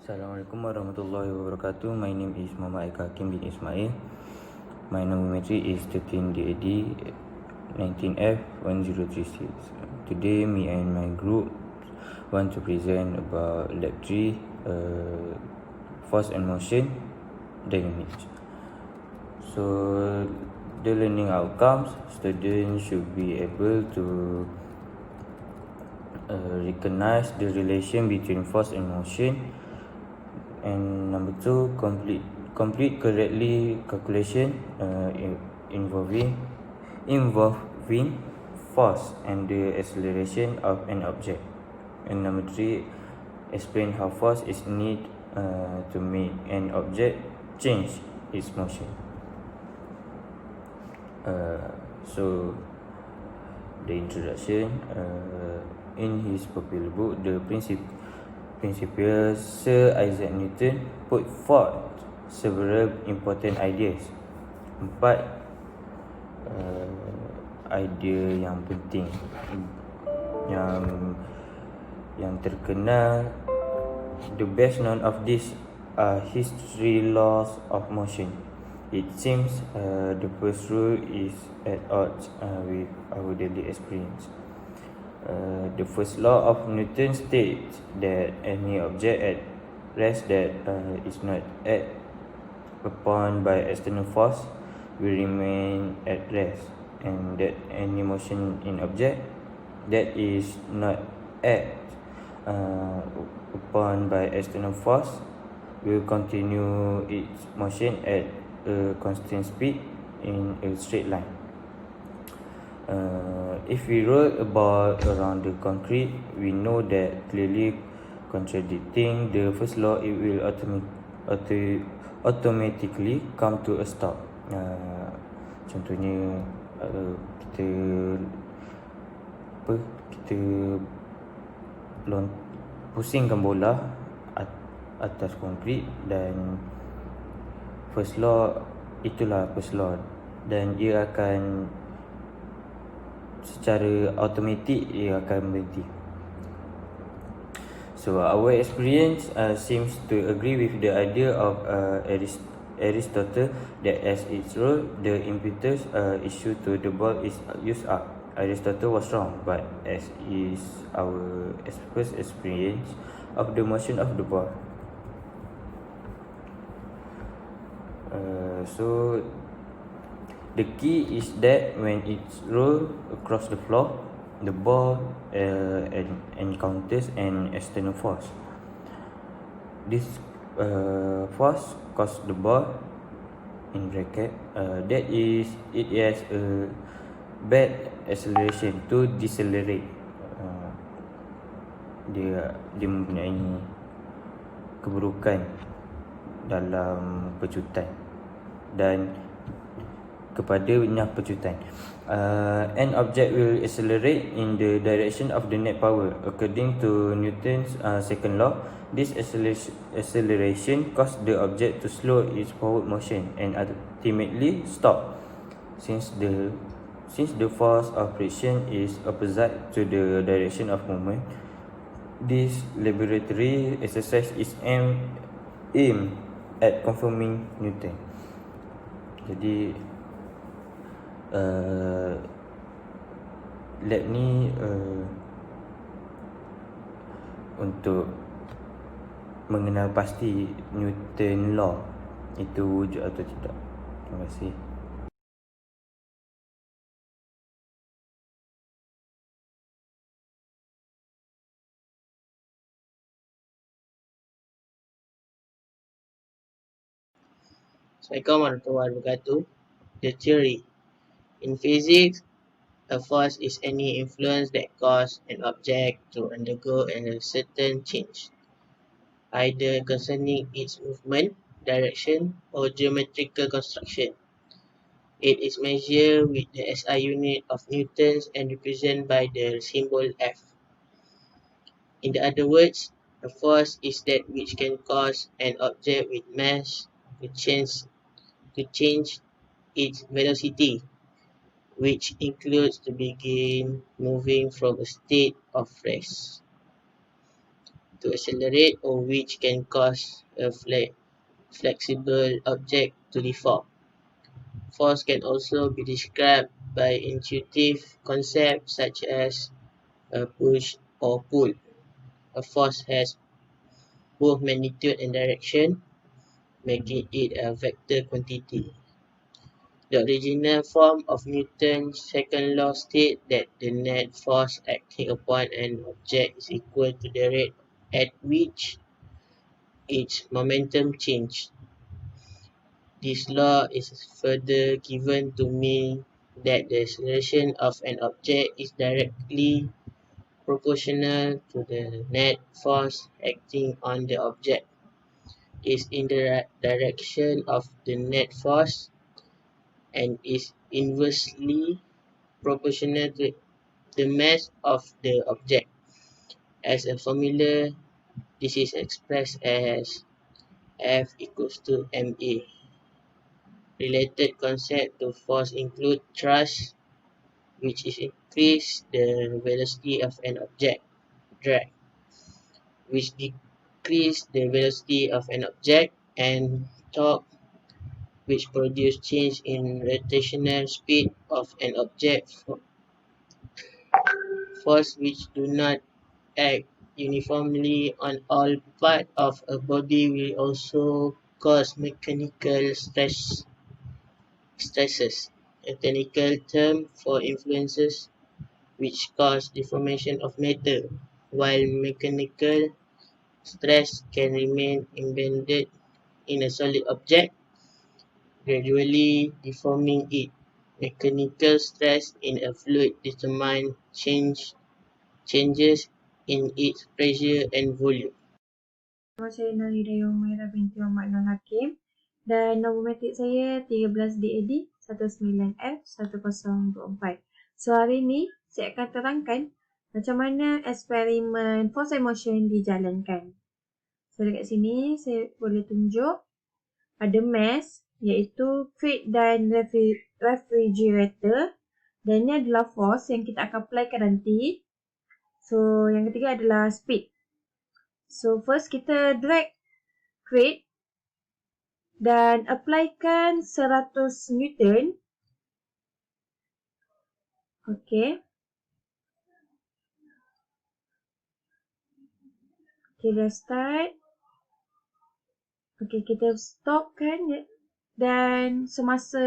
Assalamualaikum warahmatullahi wabarakatuh. My name is Muhammad Aika Hakim bin Ismail. My number is 13DAD 19F1036. Today, me and my group want to present about Lab 3, Force and Motion Dynamics. So, the learning outcomes, students should be able to recognize the relation between force and motion. And number 2, complete correctly calculation involving force and the acceleration of an object. And number 3, explain how force is needed to make an object change its motion. So the introduction, in his popular book, The Principia, Sir Isaac Newton put forth several important ideas. 4 idea yang penting yang terkenal. The best known of these are his 3 laws of motion. It seems the first rule is at odds with our daily experience. The first law of Newton states that any object at rest that is not acted upon by external force will remain at rest, and that any motion in object that is not acted upon by external force will continue its motion at a constant speed in a straight line. If we roll a ball around the concrete, we know that clearly contradicting the first law, it will automatically come to a stop. Contohnya kita pusingkan bola atas konkrit, dan first law itulah first law, dan ia akan secara automatik ia akan berhenti. So our experience seems to agree with the idea of Aristotle that as its rule, the impetus issued to the ball is used up. Aristotle was wrong, but as is our first experience of the motion of the ball. So the key is that when it's rolled across the floor, the ball encounters an external force. This force causes the ball, in bracket, that is, it has a bad acceleration to decelerate. Dia mempunyai keburukan dalam pecutan dan kepadanya pecutan. An object will accelerate in the direction of the net power. According to Newton's second law, this acceleration causes the object to slow its forward motion and ultimately stop. Since the force of friction is opposite to the direction of movement, this laboratory exercise is aimed at confirming Newton. Jadi lab ni untuk mengenal pasti Newton law itu wujud atau tidak. Terima kasih. Assalamualaikum warahmatullahi wabarakatuh. The theory. In physics, a force is any influence that causes an object to undergo a certain change, either concerning its movement, direction, or geometrical construction. It is measured with the SI unit of newtons and represented by the symbol F. In other words, a force is that which can cause an object with mass to change its velocity, which includes to begin moving from a state of rest. to accelerate or which can cause a flexible object to deform. Force can also be described by intuitive concepts such as a push or pull. A force has both magnitude and direction, making it a vector quantity. The original form of Newton's second law states that the net force acting upon an object is equal to the rate at which its momentum changes. This law is further given to mean that the acceleration of an object is directly proportional to the net force acting on the object. Is in the direction of the net force and is inversely proportional to the mass of the object. As a formula, this is expressed as F equals to ma. Related concepts to force include thrust, which is increase the velocity of an object, drag, which decrease the velocity of an object, and torque, which produce change in rotational speed of an object. Force which do not act uniformly on all parts of a body will also cause mechanical stresses, a technical term for influences which cause deformation of matter, while mechanical stress can remain embedded in a solid object, gradually deforming it. Mechanical stress in a fluid determine changes in its pressure and volume. Nama saya Nalida Umairah binti Muhammad Nur Hakim dan nombor matrik saya 13 DAD 19F1024. So hari ni saya akan terangkan macam mana eksperimen force and motion dijalankan. So dekat sini saya boleh tunjuk ada mass iaitu crate dan refrigerator, dan ini adalah force yang kita akan applykan nanti. So yang ketiga adalah speed. So first kita drag crate dan applykan 100 Newton. Okay. Kita start. Okay, kita stopkan dan semasa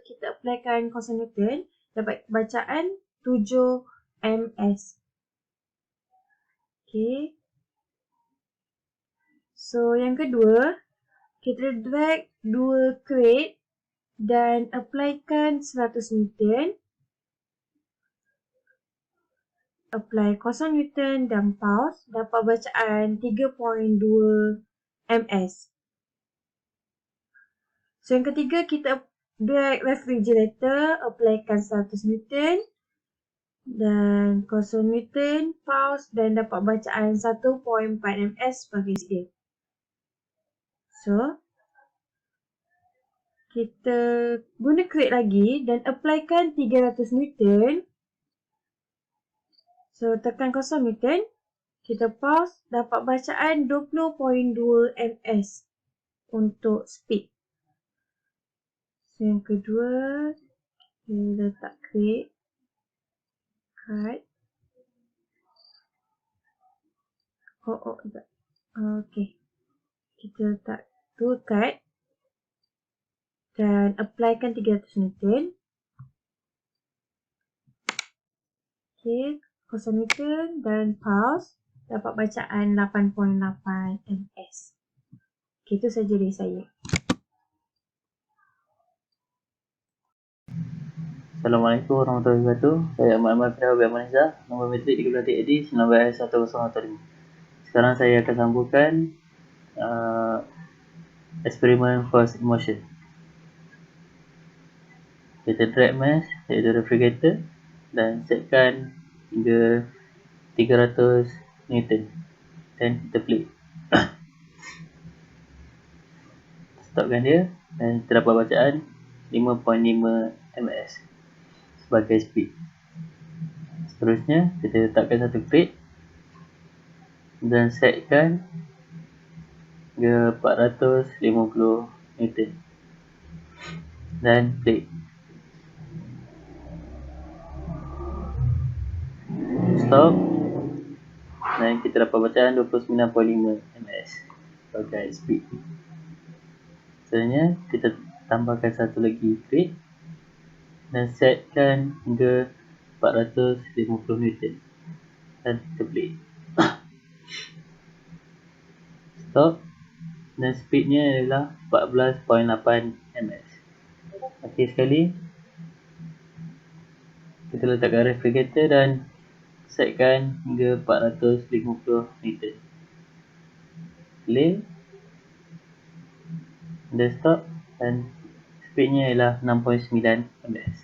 kita applykan 0 Newton dapat bacaan 7 ms. Okay. So yang kedua, kita drag 2 crate dan applykan 100 Newton. Apply 0 Newton dan pause, dapat bacaan 3.2 ms. So yang ketiga, kita drag refrigerator, applykan 100 Newton dan 0 Newton, pause dan dapat bacaan 1.4 ms sebagai dia. So, kita guna crate lagi dan applykan 300 Newton. So, tekan 0 Newton. Kita pause, dapat bacaan 20.2 ms untuk speed. So, yang kedua, kita letak crate. Cut. Okay. Kita letak 2 cut dan applykan 300 Newton. Okay, 0 Newton dan pause, dapat bacaan 8.8 ms. Okay, itu saja dari saya. Assalamualaikum warahmatullahi wabarakatuh. Saya Muhammad Firdaus bin Amanizah, nombor matrik 13 TAD 19F1015. Sekarang saya akan sambungkan eksperimen force in motion. Kita drag mass iaitu refrigerator dan setkan hingga 300 Newton dan kita play. Stopkan dia dan kita dapat bacaan 5.5 ms sebagai speed. Seterusnya kita letakkan satu crate dan setkan ke 450 Newton dan klik stop dan kita dapat bacaan 29.5 ms sebagai speed. Selanjutnya kita tambahkan satu lagi klik dan setkan hingga 450 Newton dan kita play. Stop dan speednya adalah 14.8 ms. Okey sekali. Kita letakkan refrigerator dan setkan hingga 450 Newton. Play dan stop dan speednya ialah 6.9 ms.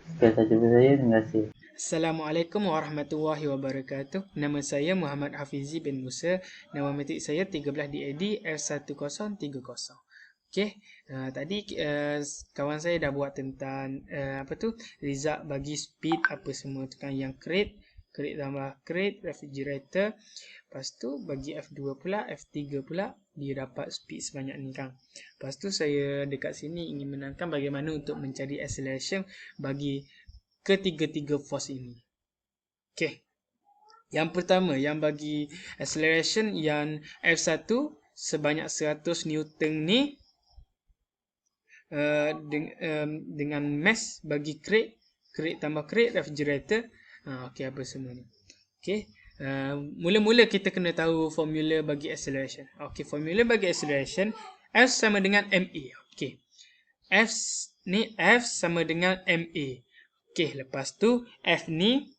Sekian sahaja dari saya. Terima kasih. Assalamualaikum warahmatullahi wabarakatuh. Nama saya Muhammad Hafizi bin Musa. Nama matrik saya 13 DAD F1030. Okey, tadi kawan saya dah buat tentang result bagi speed apa semua tu kan, yang crate tambah crate, refrigerator. Lepas tu bagi F2 pula, F3 pula dia dapat speed sebanyak ni kan. Lepas tu saya dekat sini ingin menerangkan bagaimana untuk mencari acceleration bagi ketiga-tiga force ini. Okey. Yang pertama, yang bagi acceleration yang F1 sebanyak 100 Newton ni dengan mass bagi crate tambah crate, refrigerator. Okey, apa semua ni. Okey. Mula-mula kita kena tahu formula bagi acceleration. Okey, formula bagi acceleration F sama dengan MA. Okey. F sama dengan MA. Okey, lepas tu F ni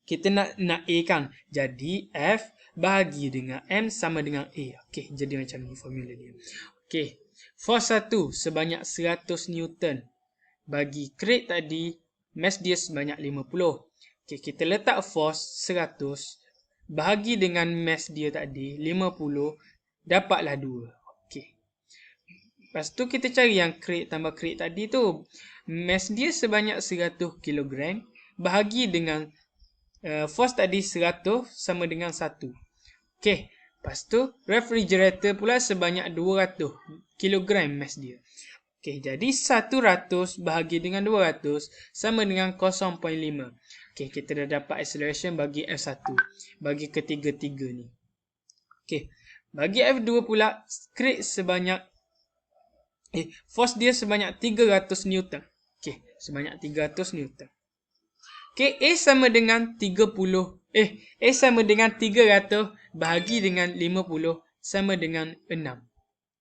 kita nak A kan. Jadi F bahagi dengan M sama dengan A. Okey, jadi macam ni formula dia. Okey, force 1 sebanyak 100 Newton. Bagi crate tadi, mass dia sebanyak 50. Okey, kita letak force 100 bahagi dengan mass dia tadi 50, dapatlah 2. Okey. Lepas tu kita cari yang crate tambah crate tadi tu. Mass dia sebanyak 100 kg bahagi dengan force tadi 100 sama dengan 1. Okey. Lepas tu refrigerator pula sebanyak 200 kg mass dia. Okey, jadi 100 bahagi dengan 200 sama dengan 0.5. Okey, kita dah dapat acceleration bagi F1 bagi ketiga-tiga ni. Okey. Bagi F2 pula crate sebanyak force dia sebanyak 300 Newton. Okey, sebanyak 300 Newton. Okey, A sama dengan 300 bahagi dengan 50 sama dengan 6.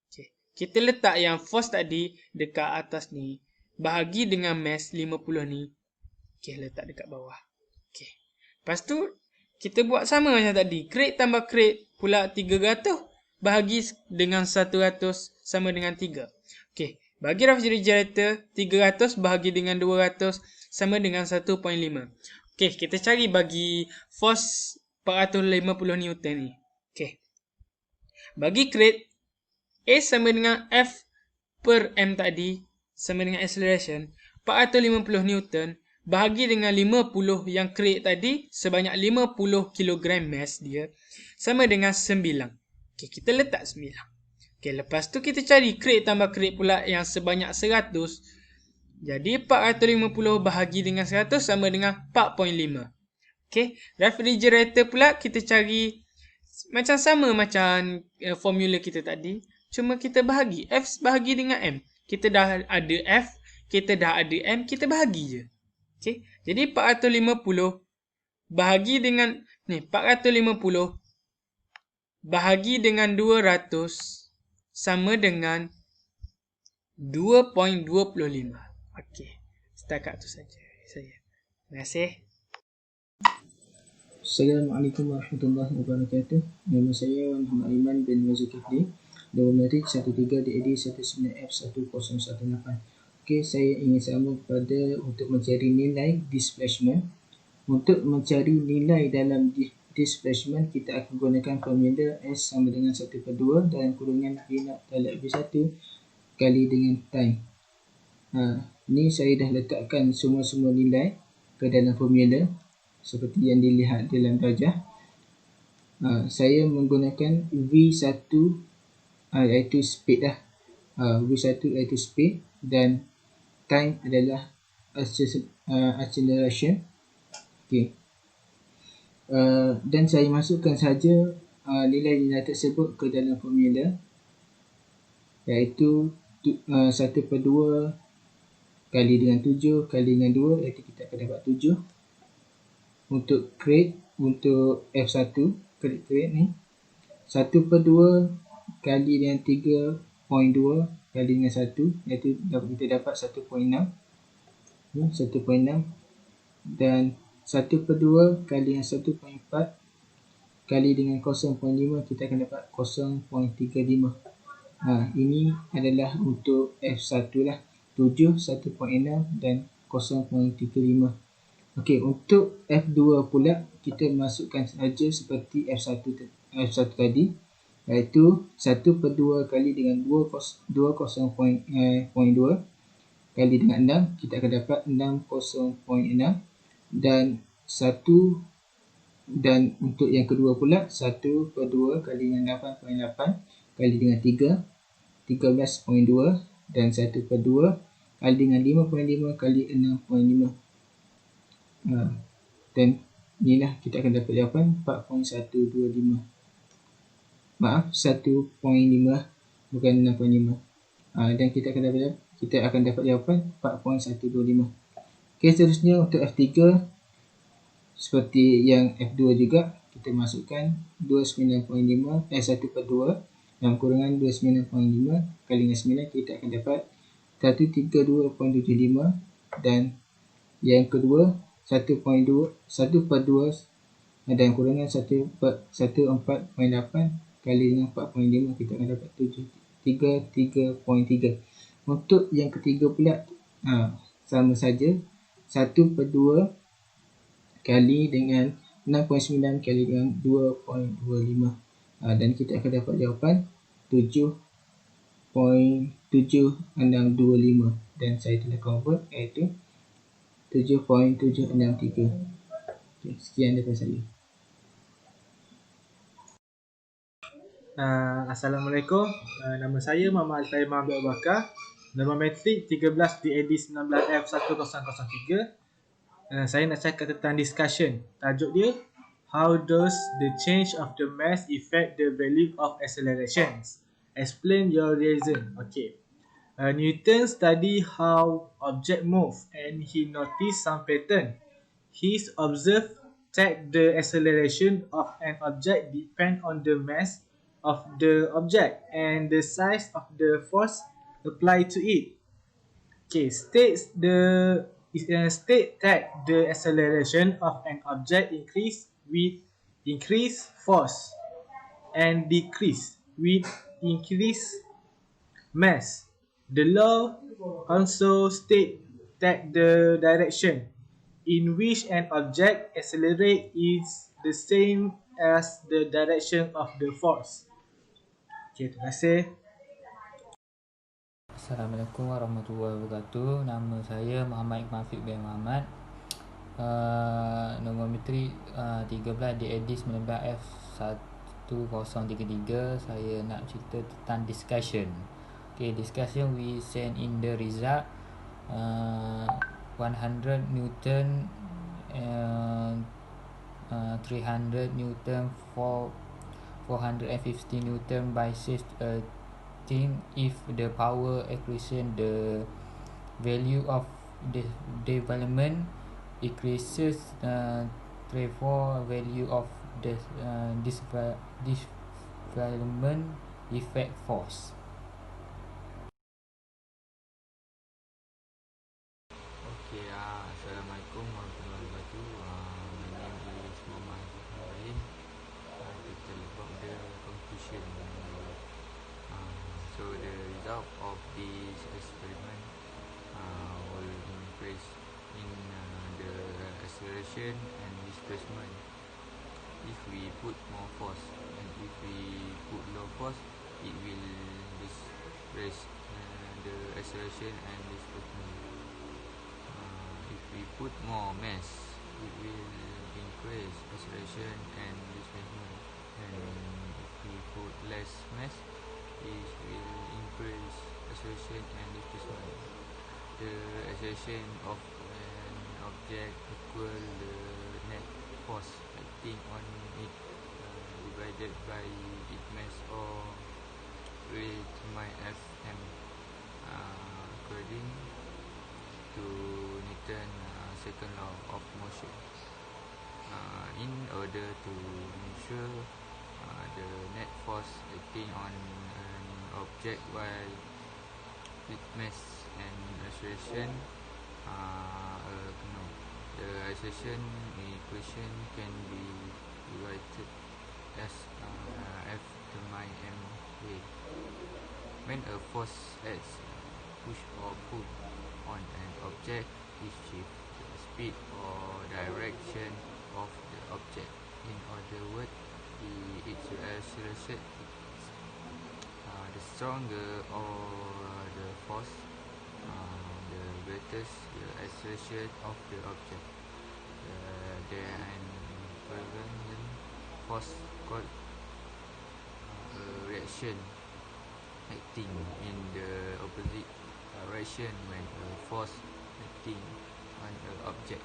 Okey, kita letak yang force tadi dekat atas ni bahagi dengan mass 50 ni. Okey, letak dekat bawah. Okey. Lepas tu kita buat sama macam tadi. Crate tambah crate pula 300 bahagi dengan 100 sama dengan 3. Okey, bagi refrigerator 300 bahagi dengan 200 sama dengan 1.5. Okey, kita cari bagi force 450 Newton ni. Okey. Bagi crate A sama dengan F per M tadi sama dengan acceleration 450 Newton bahagi dengan 50 yang crate tadi sebanyak 50 kg mass dia sama dengan 9. Okey, kita letak 9. Okey, lepas tu kita cari crate tambah crate pula yang sebanyak 100. Jadi 450 bahagi dengan 100 sama dengan 4.5. Okey, refrigerator pula kita cari macam sama macam formula kita tadi. Cuma kita bahagi. F bahagi dengan M. Kita dah ada F, kita dah ada M, kita bahagi je. Okey, jadi 450 bahagi dengan 450 bahagi dengan 200 sama dengan 2.25. Okey, setakat tu saja saya. Terima kasih. Assalamualaikum warahmatullahi wabarakatuh. Nama saya Muhammad Iman bin Zulkifli. Nombor matrik 13DAD19F1018. Okey, saya ingin sambung kepada untuk mencari nilai displacement. Untuk mencari nilai dalam displacement, kita akan gunakan formula S sama dengan 1/2 dalam kurungan V0/V1 kali dengan time. Ni saya dah letakkan semua nilai ke dalam formula seperti yang dilihat dalam darjah. Saya menggunakan V1 iaitu speed lah. V1 iaitu speed dan time adalah acceleration. Okay. Dan saya masukkan saja nilai-nilai tersebut ke dalam formula, iaitu 1/2 kali dengan 7 kali dengan 2, iaitu kita akan dapat 7. Untuk crate, untuk F1 crate ni 1/2 kali dengan 3.2 kali dengan 1, iaitu kita dapat 1.6. 1.6 dan 1/2 kali dengan 1.4 kali dengan 0.5, kita akan dapat 0.35. Ini adalah untuk F1 lah. 7, 1.6 dan 0.35. Okey, untuk F2 pula kita masukkan saja seperti F1 tadi, iaitu 1/2 kali dengan 20.2 kali dengan 6, kita akan dapat 60.6 dan 1. Dan untuk yang kedua pula 1/2 kali dengan 8.8 kali dengan 3, 13.2 dan 1/2 kali dengan 5.5 kali 6.5. Dan inilah kita akan dapat jawapan 4.125. Maaf, 1.5 bukan 6.5. Dan kita akan dapat jawapan 4.125. Okey, seterusnya untuk F3 seperti yang F2 juga, kita masukkan 29.5 1/2 dalam kurungan 29.5 kali dengan 9, kita akan dapat 132.75. Dan yang kedua 1/2 dan kurungan 14.8 kali dengan 4.5, kita akan dapat 33.3. Untuk yang ketiga pula sama saja, 1/2 kali dengan 6.9 kali dengan 2.25, dan kita akan dapat jawapan 7.7625, dan saya telah convert iaitu 7.763. Okay, sekian daripada saya. Assalamualaikum. Nama saya Muhammad Alif Imam Abdul Bakar. Nombor metrik 13 DAD 19F1003. Saya nak cakap tentang discussion. Tajuk dia, how does the change of the mass affect the value of accelerations? Explain your reason. Okay. Newton studied how object move and he noticed some pattern. He observed that the acceleration of an object depend on the mass of the object and the size of the force applied to it. Okay, state that the acceleration of an object increase with increased force and decrease with increased mass. The law also states that the direction in which an object accelerates is the same as the direction of the force. Okay, terima kasih. Assalamualaikum warahmatullahi wabarakatuh. Nama saya Muhammad Iqmal Fiq bin Muhammad. Nombor metrik 13 DAD 19F1033. Saya nak cerita tentang discussion. Okay, discussion we send in the result 100 Newton, 300 Newton, 450 Newton by 6 if the power equation, the value of the development increases, therefore value of the development effect force. Okay, Assalamualaikum warahmatullahi wabarakatuh. My name is Muhammad Ibrahim. To tell about the conclusion. So the result of this experiment will increase in the acceleration and displacement if we put more force, and if we put low force, it will displace the acceleration and displacement. If we put more mass, it will increase acceleration and displacement. mass is will increase acceleration and displacement. The acceleration of an object equal the net force acting on it divided by its mass or will determined as m according to Newton's second law of motion. In order to measure the net force acting on an object while with mass and acceleration, the acceleration equation can be rewritten as F determined m way. When a force acts push or pull on an object, it shifts the speed or direction of the object. In other words, its acceleration. The stronger or the force, the greater the acceleration of the object. There an equivalent force called a reaction acting in the opposite direction when a force acting on an object